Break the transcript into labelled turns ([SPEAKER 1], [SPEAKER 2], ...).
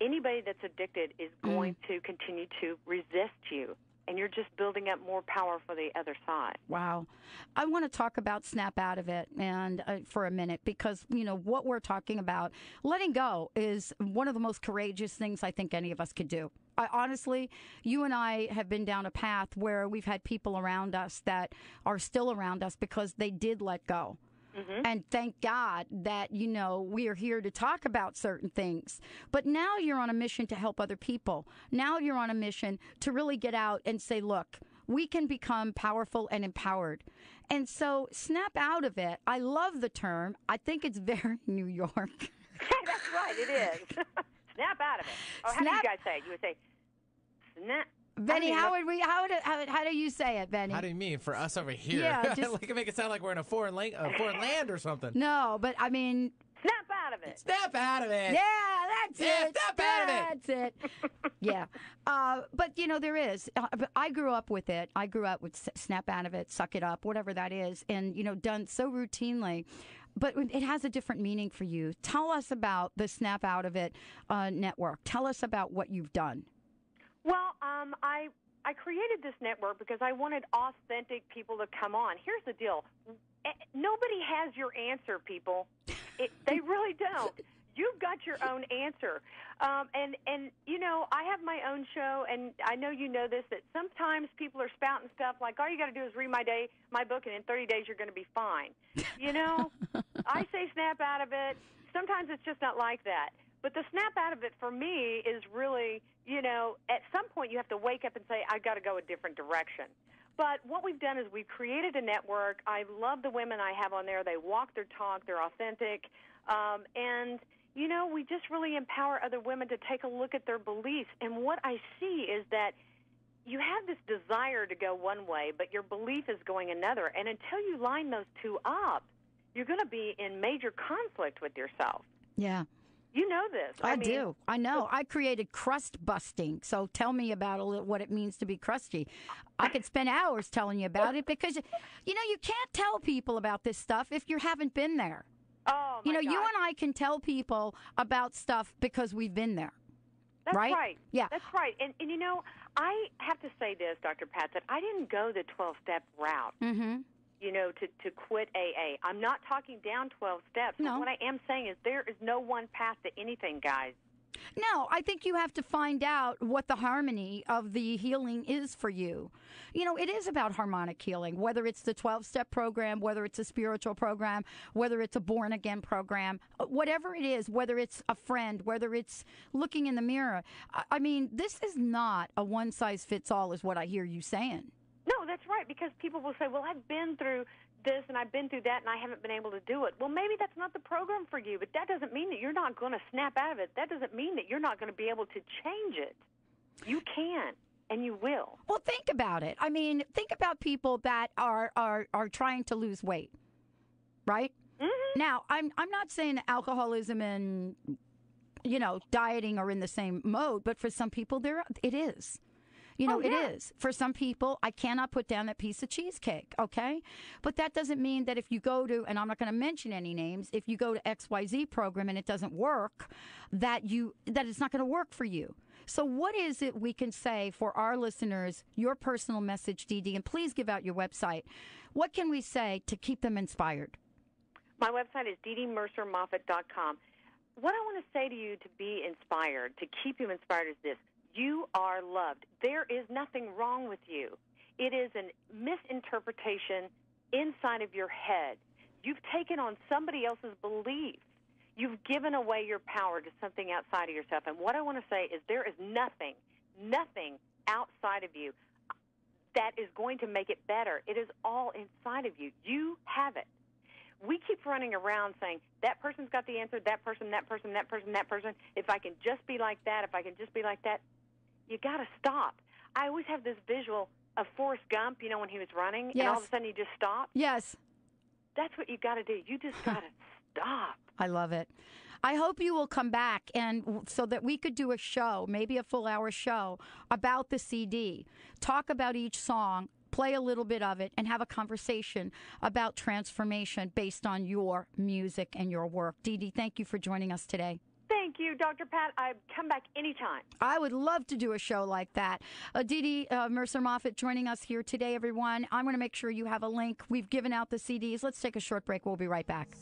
[SPEAKER 1] anybody that's addicted is going to continue to resist you. And you're just building up more power for the other side.
[SPEAKER 2] Wow. I want to talk about snap out of it and for a minute, because, what we're talking about, letting go is one of the most courageous things I think any of us could do. Honestly, you and I have been down a path where we've had people around us that are still around us because they did let go. Mm-hmm. And thank God that, we are here to talk about certain things. But now you're on a mission to help other people. Now you're on a mission to really get out and say, look, we can become powerful and empowered. And so snap out of it. I love the term. I think it's very New York.
[SPEAKER 1] That's right. It is. Snap out of it. Oh, how do you guys say it? You would say, snap.
[SPEAKER 2] Benny, how do you say it, Benny?
[SPEAKER 3] How do you mean for us over here?
[SPEAKER 2] Yeah, just
[SPEAKER 3] like make it sound like we're in a foreign land or something.
[SPEAKER 2] No, but I mean,
[SPEAKER 1] snap out of it.
[SPEAKER 3] Snap out of it.
[SPEAKER 2] Yeah, that's it.
[SPEAKER 3] Snap out of it.
[SPEAKER 2] That's it. Yeah, but there is. I grew up with it. I grew up with snap out of it, suck it up, whatever that is, and done so routinely. But it has a different meaning for you. Tell us about the Snap Out of It network. Tell us about what you've done.
[SPEAKER 1] Well, I created this network because I wanted authentic people to come on. Here's the deal. Nobody has your answer, people. They really don't. You've got your own answer. And I have my own show, and I know you know this, that sometimes people are spouting stuff like, all you got to do is read my book, and in 30 days you're going to be fine. I say snap out of it. Sometimes it's just not like that. But the snap out of it for me is really, at some point you have to wake up and say, I've got to go a different direction. But what we've done is we've created a network. I love the women I have on there. They walk their talk. They're authentic. And, we just really empower other women to take a look at their beliefs. And what I see is that you have this desire to go one way, but your belief is going another. And until you line those two up, you're going to be in major conflict with yourself.
[SPEAKER 2] Yeah.
[SPEAKER 1] You know this.
[SPEAKER 2] I do. I know. I created crust busting. So tell me about what it means to be crusty. I could spend hours telling you about it because, you can't tell people about this stuff if you haven't been there.
[SPEAKER 1] Oh, my God.
[SPEAKER 2] You and I can tell people about stuff because we've been there.
[SPEAKER 1] That's right.
[SPEAKER 2] Yeah.
[SPEAKER 1] That's right. And I have to say this, Dr. Pat, that I didn't go the 12-step route. Mm-hmm. To quit AA. I'm not talking down 12 steps.
[SPEAKER 2] No.
[SPEAKER 1] What I am saying is there is no one path to anything, guys.
[SPEAKER 2] No, I think you have to find out what the harmony of the healing is for you. It is about harmonic healing, whether it's the 12-step program, whether it's a spiritual program, whether it's a born-again program, whatever it is, whether it's a friend, whether it's looking in the mirror. I mean, this is not a one-size-fits-all is what I hear you saying.
[SPEAKER 1] No, that's right, because people will say, well, I've been through this and I've been through that and I haven't been able to do it. Well, maybe that's not the program for you, but that doesn't mean that you're not going to snap out of it. That doesn't mean that you're not going to be able to change it. You can, and you will.
[SPEAKER 2] Well, think about it. I mean, think about people that are trying to lose weight, right? Mm-hmm. Now, I'm not saying alcoholism and, dieting are in the same mode, but for some people, it is. It is. For some people, I cannot put down that piece of cheesecake, okay? But that doesn't mean that if you go to, and I'm not going to mention any names, if you go to XYZ program and it doesn't work, that it's not going to work for you. So what is it we can say for our listeners, your personal message, DeDe, and please give out your website. What can we say to keep them inspired?
[SPEAKER 1] My website is DeDeMurcerMoffett.com. What I want to say to you to be inspired, to keep you inspired is this. You are loved. There is nothing wrong with you. It is a misinterpretation inside of your head. You've taken on somebody else's belief. You've given away your power to something outside of yourself. And what I want to say is there is nothing outside of you that is going to make it better. It is all inside of you. You have it. We keep running around saying, that person's got the answer, that person, that person, that person, that person. If I can just be like that, if I can just be like that. You got to stop. I always have this visual of Forrest Gump, when he was running,
[SPEAKER 2] yes.
[SPEAKER 1] And all of a sudden he just stopped.
[SPEAKER 2] Yes.
[SPEAKER 1] That's what you got to do. You just got to stop.
[SPEAKER 2] I love it. I hope you will come back and so that we could do a show, maybe a full-hour show, about the CD. Talk about each song, play a little bit of it, and have a conversation about transformation based on your music and your work. DeDe, thank you for joining us today.
[SPEAKER 1] Thank you, Dr. Pat. I come back anytime.
[SPEAKER 2] I would love to do a show like that. DeDe Murcer Moffett joining us here today, everyone. I'm going to make sure you have a link. We've given out the CDs. Let's take a short break. We'll be right back.